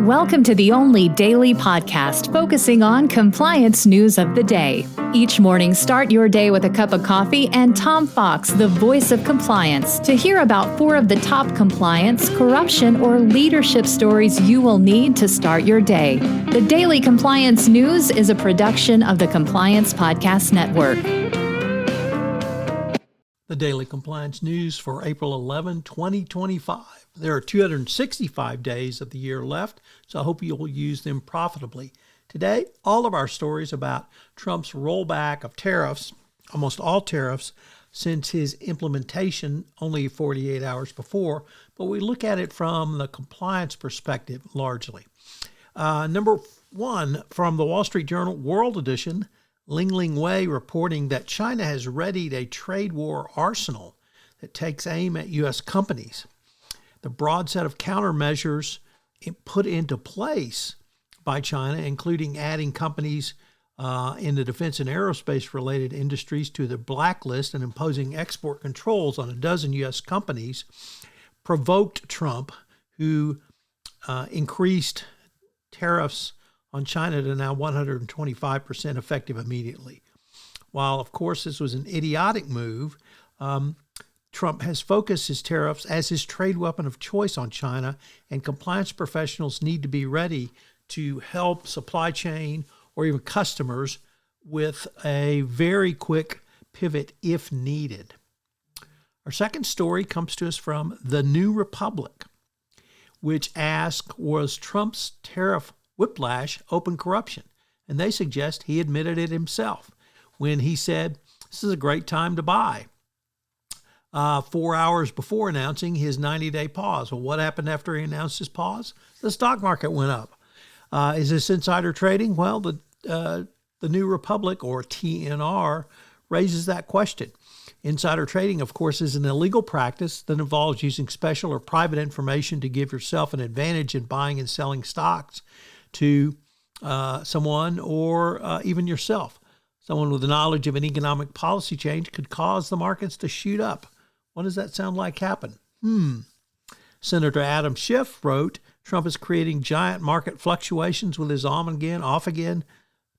Welcome to the only daily podcast focusing on compliance news of the day. Each morning, start your day with a cup of coffee and Tom Fox, the voice of compliance, to hear about 4 of the top compliance, corruption, or leadership stories you will need to start your day. The Daily Compliance News is a production of the Compliance Podcast Network. The Daily Compliance News for April 11, 2025. There are 265 days of the year left, so I hope you'll use them profitably. Today, all of our stories about Trump's rollback of tariffs, almost all tariffs, since his implementation only 48 hours before, but we look at it from the compliance perspective largely. Number 1, from the Wall Street Journal World Edition, Ling Wei reporting that China has readied a trade war arsenal that takes aim at U.S. companies. The broad set of countermeasures put into place by China, including adding companies in the defense and aerospace-related industries to the blacklist and imposing export controls on a dozen U.S. companies, provoked Trump, who increased tariffs on China to now 125% effective immediately. While, of course, this was an idiotic move, Trump has focused his tariffs as his trade weapon of choice on China, and compliance professionals need to be ready to help supply chain or even customers with a very quick pivot if needed. Our second story comes to us from The New Republic, which asks, was Trump's tariff whiplash open corruption? And they suggest he admitted it himself when he said, this is a great time to buy, 4 hours before announcing his 90-day pause. Well, what happened after he announced his pause? The stock market went up. Is this insider trading? Well, the New Republic, or TNR, raises that question. Insider trading, of course, is an illegal practice that involves using special or private information to give yourself an advantage in buying and selling stocks to someone or even yourself. Someone with the knowledge of an economic policy change could cause the markets to shoot up. What does that sound like happen? Senator Adam Schiff wrote, Trump is creating giant market fluctuations with his on-again, off-again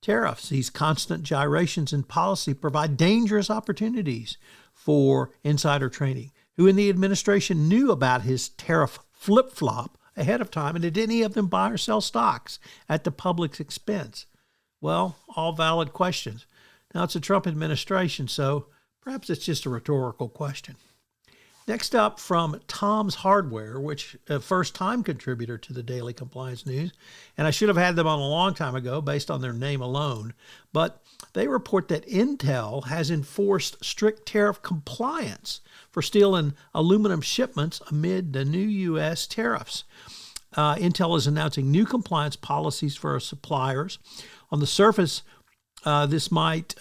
tariffs. These constant gyrations in policy provide dangerous opportunities for insider trading, who in the administration knew about his tariff flip-flop ahead of time, and did any of them buy or sell stocks at the public's expense? Well, all valid questions. Now, it's a Trump administration, so perhaps it's just a rhetorical question. Next up, from Tom's Hardware, which a first-time contributor to the Daily Compliance News, and I should have had them on a long time ago based on their name alone, but they report that Intel has enforced strict tariff compliance for steel and aluminum shipments amid the new U.S. tariffs. Intel is announcing new compliance policies for suppliers. On the surface, this might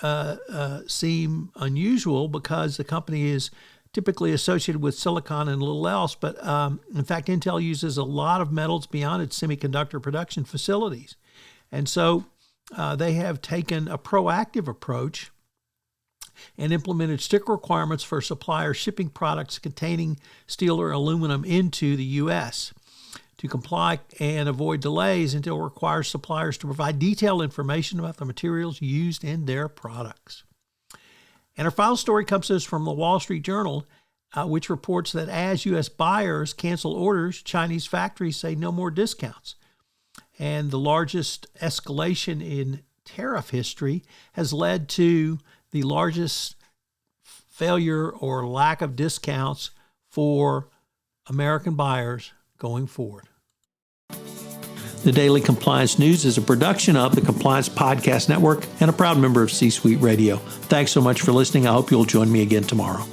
seem unusual because the company is typically associated with silicon and little else, but in fact, Intel uses a lot of metals beyond its semiconductor production facilities. And so they have taken a proactive approach and implemented strict requirements for suppliers shipping products containing steel or aluminum into the U.S. To comply and avoid delays, Intel requires suppliers to provide detailed information about the materials used in their products. And our final story comes to us from the Wall Street Journal, which reports that as U.S. buyers cancel orders, Chinese factories say no more discounts. And the largest escalation in tariff history has led to the largest failure or lack of discounts for American buyers going forward. The Daily Compliance News is a production of the Compliance Podcast Network and a proud member of C-Suite Radio. Thanks so much for listening. I hope you'll join me again tomorrow.